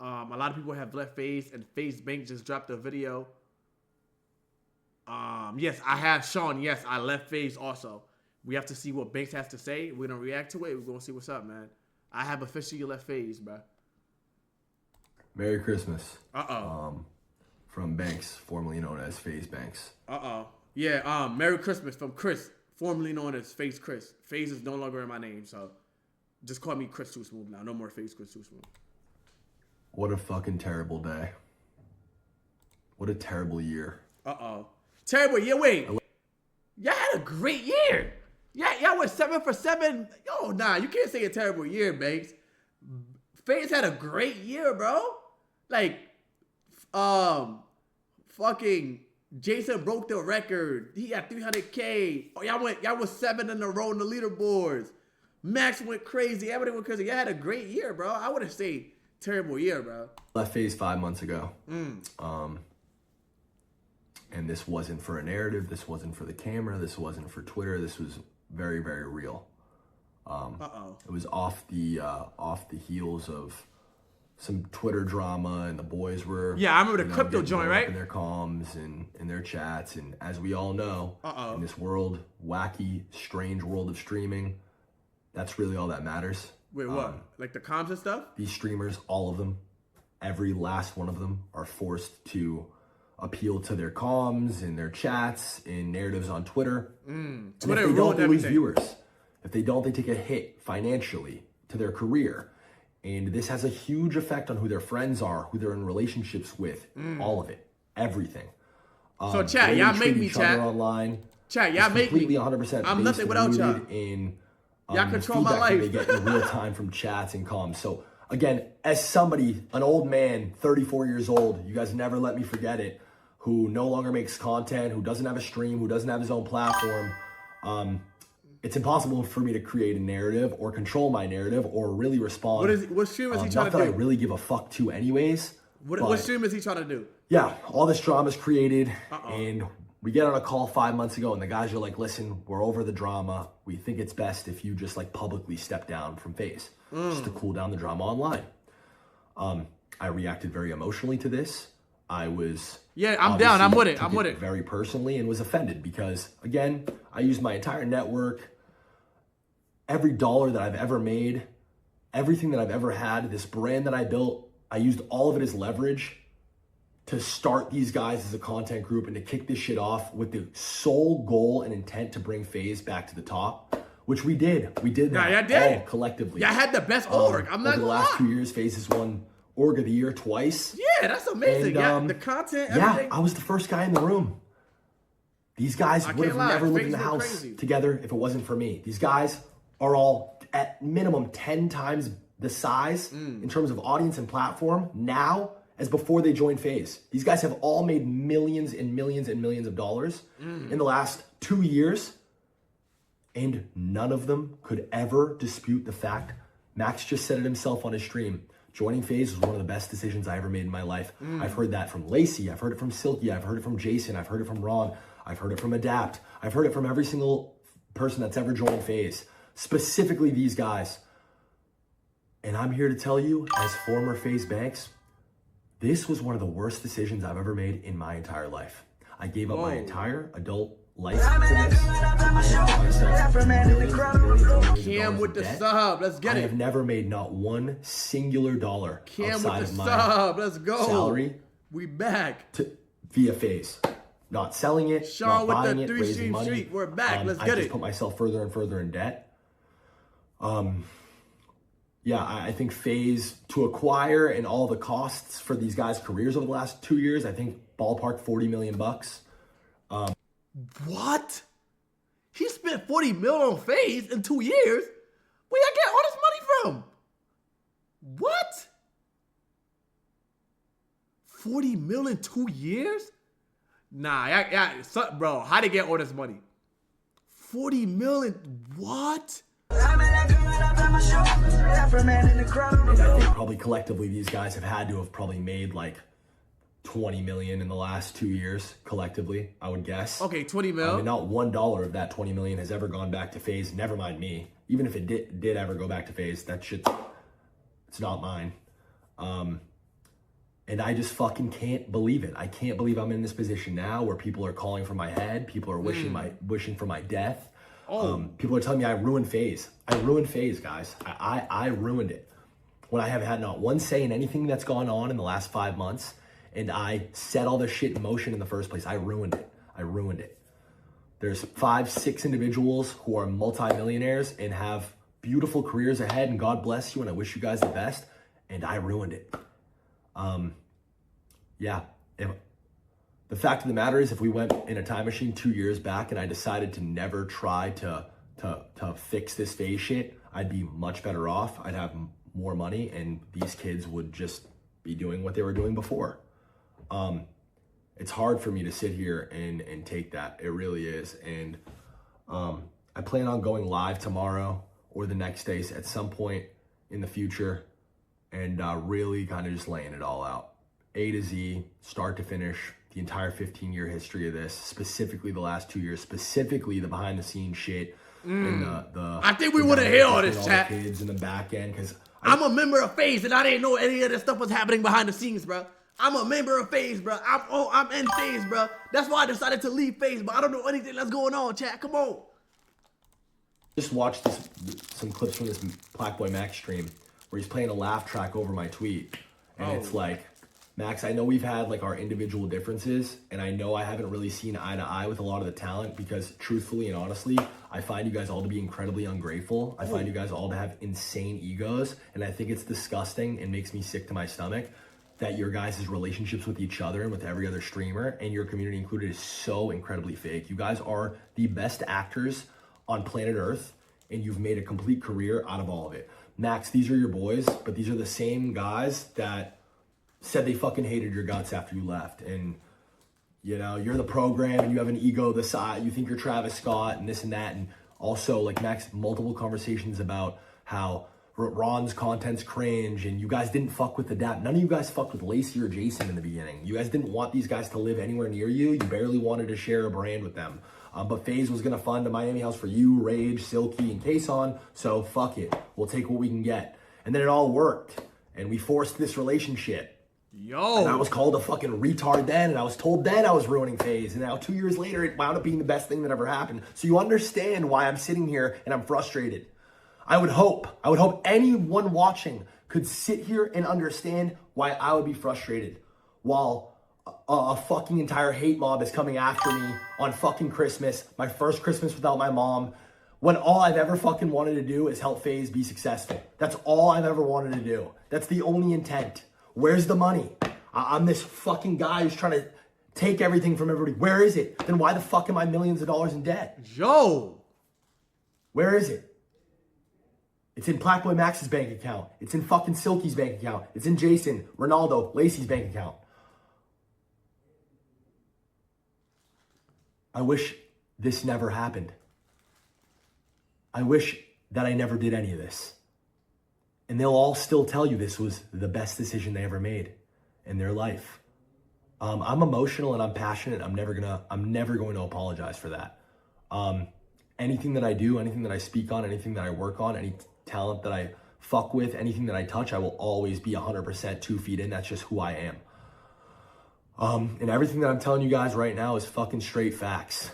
A lot of people have left Faze, and Faze Bank just dropped a video. Yes, I have Sean. Yes, I left Faze also. We have to see what Banks has to say. We're gonna react to it. We're gonna see what's up, man. I have officially left Faze, bro. Merry Christmas. From Banks, formerly known as Faze Banks. Yeah. Merry Christmas from Chris, formerly known as Faze Chris. Faze is no longer in my name, so just call me ChrisTooSmoove now. No more Faze ChrisTooSmoove. What a fucking terrible day. What a terrible year. Terrible year. Wait. Y'all had a great year. Yeah, y'all went 7 for 7. Yo, nah, you can't say a terrible year, Banks. Faze had a great year, bro. Like, fucking Jason broke the record. He got 300K. Oh, y'all was 7 in a row in the leaderboards. Max went crazy. Everybody went crazy. Y'all had a great year, bro. I wouldn't say terrible year, bro. Left Faze 5 months ago. And this wasn't for a narrative. This wasn't for the camera. This wasn't for Twitter. This was very, very real. It was off the heels of some Twitter drama, and the boys were I remember the crypto joint, right? In their comms and in their chats, and as we all know, in this world, wacky, strange world of streaming, that's really all that matters. Wait, what? Like the comms and stuff? These streamers, all of them, every last one of them, are forced to appeal to their comms and their chats and narratives on Twitter. Twitter if they don't, they lose viewers. If they don't, they take a hit financially to their career. And this has a huge effect on who their friends are, who they're in relationships with, all of it, everything. So chat, y'all make me chat. Online. Chat, y'all make me. Completely 100%. I'm nothing without y'all. Y'all control my life. They get in real time from chats and comms. So again, as somebody, an old man, 34 years old, you guys never let me forget it, who no longer makes content, who doesn't have a stream, who doesn't have his own platform, it's impossible for me to create a narrative or control my narrative or really respond. What stream is he trying to do? Not that I really give a fuck to anyways. What stream is he trying to do? Yeah, all this drama is created, and we get on a call 5 months ago, and the guys are like, listen, we're over the drama. We think it's best if you just like publicly step down from Faze, just to cool down the drama online. I reacted very emotionally to this. I was I'm down. I'm with it. I'm with it. Very personally, and was offended because, again, I used my entire network, every dollar that I've ever made, everything that I've ever had, this brand that I built, I used all of it as leverage to start these guys as a content group and to kick this shit off with the sole goal and intent to bring Faze back to the top, which we did. We did that all collectively. Yeah, I had the best org. I'm not gonna lie. Over the last 2 years, Faze has won Org of the Year twice. Yeah, that's amazing. And, the content, everything. I was the first guy in the room. These guys would have never lived in the house together if it wasn't for me. These guys are all at minimum 10 times the size in terms of audience and platform now as before they joined Faze. These guys have all made millions and millions and millions of dollars in the last 2 years, and none of them could ever dispute the fact. Max just said it himself on his stream. Joining Faze was one of the best decisions I ever made in my life. I've heard that from Lacey. I've heard it from Silky. I've heard it from Jason. I've heard it from Ron. I've heard it from Adapt. I've heard it from every single person that's ever joined Faze, specifically these guys. And I'm here to tell you, as former Faze Banks, this was one of the worst decisions I've ever made in my entire life. I gave up my entire adult life to this. Cam with the sub. Let's get it. I have never made not one singular dollar outside of my Let's go. Salary. We back. Via Faze. Not selling it, Sean not buying with the it, raising money. Street. We're back. Let's get it. I just put myself further and further in debt. I think Faze to acquire and all the costs for these guys' careers over the last 2 years, I think ballpark $40 million. What? He spent 40 mil on Faze in 2 years? Where y'all get all this money from? What? 40 mil in 2 years? Nah, bro, how'd they get all this money? 40 million, what? I think probably collectively these guys have had to have probably made like 20 million in the last 2 years collectively, I would guess. Okay, 20 mil. I mean, not $1 of that 20 million has ever gone back to Faze. Never mind me. Even if it did ever go back to Faze, that shit, it's not mine. And I just fucking can't believe it. I can't believe I'm in this position now where people are calling for my head. People are wishing for my death. People are telling me I ruined Faze. I ruined Faze, guys. I ruined it. When I have had not one say in anything that's gone on in the last 5 months, and I set all this shit in motion in the first place. I ruined it. I ruined it. There's 5, 6 individuals who are multimillionaires and have beautiful careers ahead, and God bless you, and I wish you guys the best, and I ruined it. The fact of the matter is, if we went in a time machine 2 years back and I decided to never try to fix this Faze shit, I'd be much better off. I'd have more money, and these kids would just be doing what they were doing before. It's hard for me to sit here and take that. It really is. And I plan on going live tomorrow or the next day at some point in the future, and really kind of just laying it all out. A to Z, start to finish, the entire 15-year history of this, specifically the last 2 years, specifically the behind-the-scenes shit. And the I think we would have heard all this, chat. Kids in the back end, because I'm a member of Faze, and I didn't know any of this stuff was happening behind the scenes, bro. I'm a member of Faze, bro. I'm in Faze, bro. That's why I decided to leave Faze, but I don't know anything that's going on, chat. Come on. Just watched some clips from this Black Boy Max stream where he's playing a laugh track over my tweet, and it's like, Max, I know we've had like our individual differences, and I know I haven't really seen eye to eye with a lot of the talent because truthfully and honestly, I find you guys all to be incredibly ungrateful. I find you guys all to have insane egos, and I think it's disgusting and makes me sick to my stomach that your guys' relationships with each other and with every other streamer, and your community included, is so incredibly fake. You guys are the best actors on planet Earth, and you've made a complete career out of all of it. Max, these are your boys, but these are the same guys that said they fucking hated your guts after you left. And, you know, you're the program and you have an ego the size, you think you're Travis Scott and this and that. And also, like, Max, multiple conversations about how Ron's content's cringe and you guys didn't fuck with the dap. None of you guys fucked with Lacey or Jason in the beginning. You guys didn't want these guys to live anywhere near you. You barely wanted to share a brand with them. But Faze was gonna fund a Miami house for you, Rage, Silky, and Kason. So fuck it, we'll take what we can get. And then it all worked, and we forced this relationship. Yo. And I was called a fucking retard then, and I was told then I was ruining Faze. And now 2 years later, it wound up being the best thing that ever happened. So you understand why I'm sitting here and I'm frustrated. I would hope anyone watching could sit here and understand why I would be frustrated while a fucking entire hate mob is coming after me on fucking Christmas, my first Christmas without my mom, when all I've ever fucking wanted to do is help Faze be successful. That's all I've ever wanted to do. That's the only intent. Where's the money? I'm this fucking guy who's trying to take everything from everybody. Where is it? Then why the fuck am I millions of dollars in debt? Yo. Where is it? It's in Black Boy Max's bank account. It's in fucking Silky's bank account. It's in Jason, Ronaldo, Lacey's bank account. I wish this never happened. I wish that I never did any of this. And they'll all still tell you this was the best decision they ever made in their life. I'm emotional and I'm passionate. I'm never going to apologize for that. Anything that I do, anything that I speak on, anything that I work on, any talent that I fuck with, anything that I touch, I will always be 100% 2 feet in. That's just who I am. And everything that I'm telling you guys right now is fucking straight facts.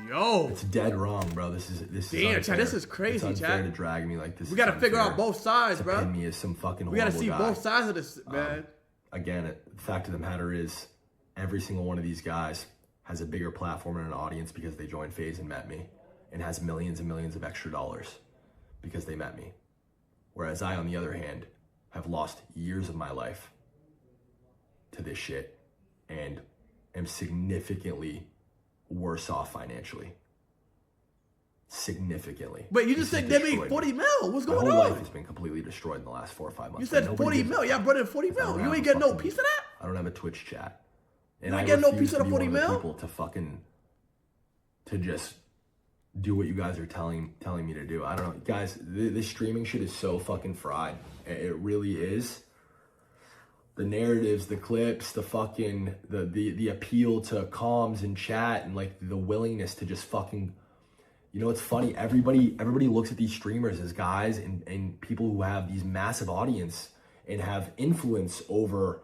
Yo. It's dead wrong, bro. This is damn, Chad, this is crazy, it's Chad. To drag me like this. We gotta figure out both sides, bro. Me as some fucking we gotta horrible see guy. both sides of this, man. Again, the fact of the matter is, every single one of these guys has a bigger platform and an audience because they joined Faze and met me, and has millions and millions of extra dollars because they met me. Whereas I, on the other hand, have lost years of my life to this shit and am significantly worse off financially. Significantly. But you just said they made 40 mil. What's going on? My whole life has been completely destroyed in the last 4 or 5 months. You said 40 mil. Y'all brought in 40 mil. You ain't getting no piece of that? I don't have a Twitch chat. And you ain't getting no piece of the 40 mil? People to just do what you guys are telling me to do. I don't know. Guys, this streaming shit is so fucking fried. It really is. The narratives, the clips, the fucking, the appeal to comms and chat and like the willingness to just fucking, You know, it's funny. Everybody looks at these streamers as guys and people who have these massive audience and have influence over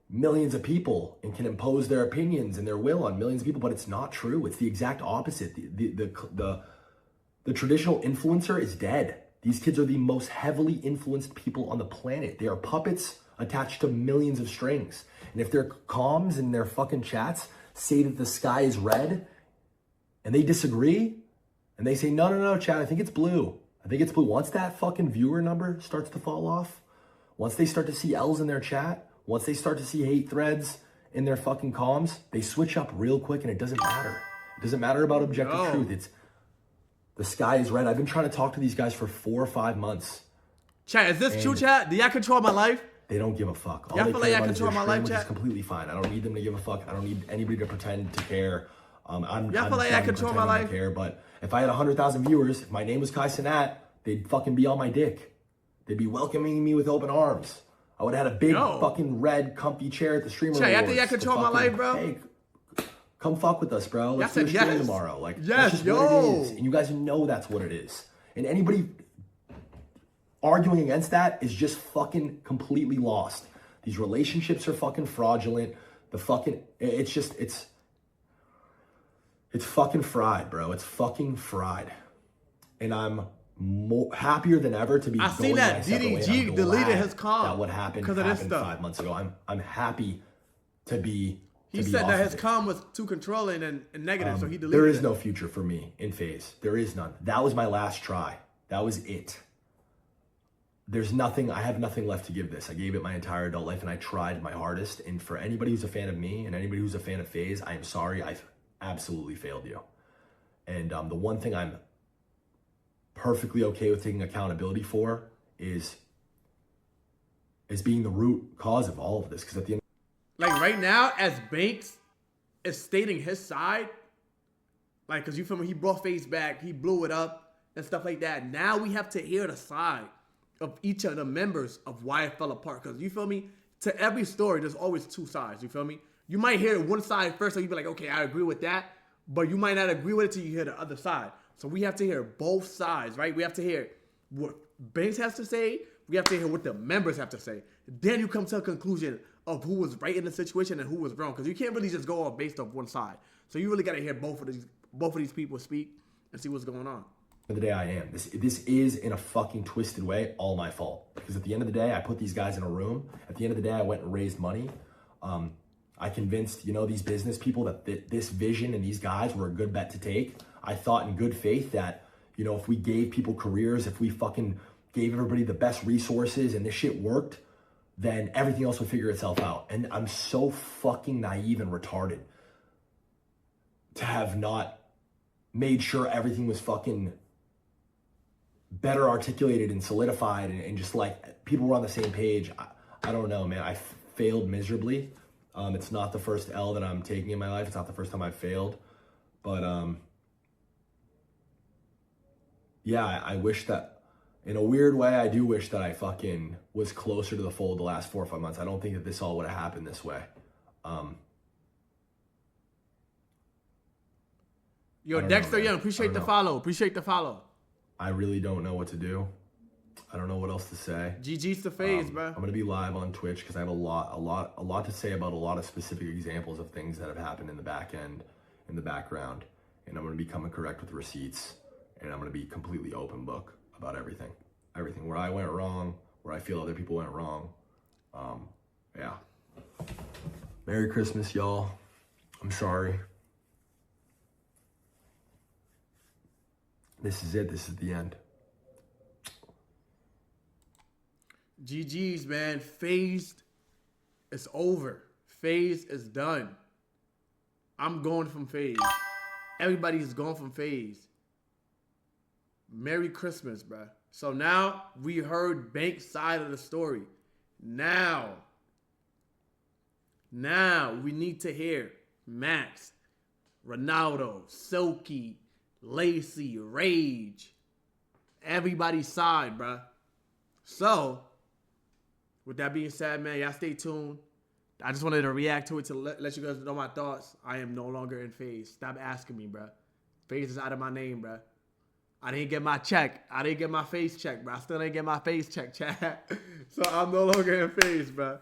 millions of people and can impose their opinions and their will on millions of people, but it's not true. It's the exact opposite. The traditional influencer is dead. These kids are the most heavily influenced people on the planet. They are puppets attached to millions of strings. And if their comms and their fucking chats say that the sky is red and they disagree and they say, no, chat, I think it's blue. I think it's blue. Once that fucking viewer number starts to fall off, once they start to see L's in their chat, once they start to see hate threads in their fucking comms, they switch up real quick and it doesn't matter. It doesn't matter about objective truth. It's the sky is red. I've been trying to talk to these guys for 4 or 5 months. Chat, is this true, chat? Do y'all control my life? They don't give a fuck. Y'all feel like y'all control my life, chat? Which is completely fine. I don't need them to give a fuck. I don't need anybody to pretend to care. Y'all feel like y'all control my life? Care, but if I had 100,000 viewers, if my name was Kai Cenat, they'd fucking be on my dick. They'd be welcoming me with open arms. I would have had a big fucking red comfy chair at the streamer awards. Chat, y'all think y'all control my life, bro? Hey, come fuck with us, bro. Let's do a stream tomorrow. Like, yes, that's just what it is. And you guys know that's what it is. And anybody arguing against that is just fucking completely lost. These relationships are fucking fraudulent. It's fucking fried, bro. It's fucking fried. And I'm happier than ever to be I seen that DDG deleted his comment. That what happened 5 months ago. I'm happy to be. He said that his com was too controlling and negative, so he deleted it. There is no future for me in Faze. There is none. That was my last try. That was it. There's nothing, I have nothing left to give this. I gave it my entire adult life and I tried my hardest. And for anybody who's a fan of me and anybody who's a fan of Faze, I am sorry. I've absolutely failed you. And the one thing I'm perfectly okay with taking accountability for is being the root cause of all of this. Because at the end, like right now, as Banks is stating his side, like, because you feel me, he brought Faze back, he blew it up and stuff like that. Now we have to hear the side of each of the members of why it fell apart. Because you feel me, to every story, there's always two sides. You feel me? You might hear one side first, so you be like, okay, I agree with that. But you might not agree with it till you hear the other side. So we have to hear both sides, right? We have to hear what Banks has to say. We have to hear what the members have to say. Then you come to a conclusion of who was right in the situation and who was wrong. Because you can't really just go off based off one side. So you really got to hear both of these people speak and see what's going on. At the end of the day, I am. This is, in a fucking twisted way, all my fault. Because at the end of the day, I put these guys in a room. At the end of the day, I went and raised money. I convinced, these business people that this vision and these guys were a good bet to take. I thought in good faith that, if we gave people careers, if we fucking gave everybody the best resources and this shit worked, then everything else would figure itself out. And I'm so fucking naive and retarded to have not made sure everything was fucking better articulated and solidified and just like people were on the same page. I don't know, man. I failed miserably. It's not the first L that I'm taking in my life. It's not the first time I've failed. But yeah, I wish that, in a weird way, I do wish that I fucking was closer to the fold the last 4 or 5 months. I don't think that this all would have happened this way. Yo, Dexter Young, appreciate the follow. Appreciate the follow. I really don't know what to do. I don't know what else to say. GG's to Faze, bro. I'm gonna be live on Twitch because I have a lot to say about a lot of specific examples of things that have happened in the back end, in the background, and I'm gonna be coming correct with receipts, and I'm gonna be completely open book about everything where I went wrong, where I feel other people went wrong. Yeah. Merry Christmas, y'all. I'm sorry. This is it. This is the end. GG's, man. Faze is over. Faze is done. I'm going from Faze. Everybody's going from Faze. Merry Christmas, bruh. So now we heard Banks' side of the story. Now we need to hear Max, Ronaldo, Silky, Lacey, Rage. Everybody's side, bruh. So, with that being said, man, y'all stay tuned. I just wanted to react to it to let you guys know my thoughts. I am no longer in Faze. Stop asking me, bruh. Faze is out of my name, bruh. I didn't get my check. I didn't get my Faze check, bro. I still didn't get my Faze check, chat. So I'm no longer in Faze, bro.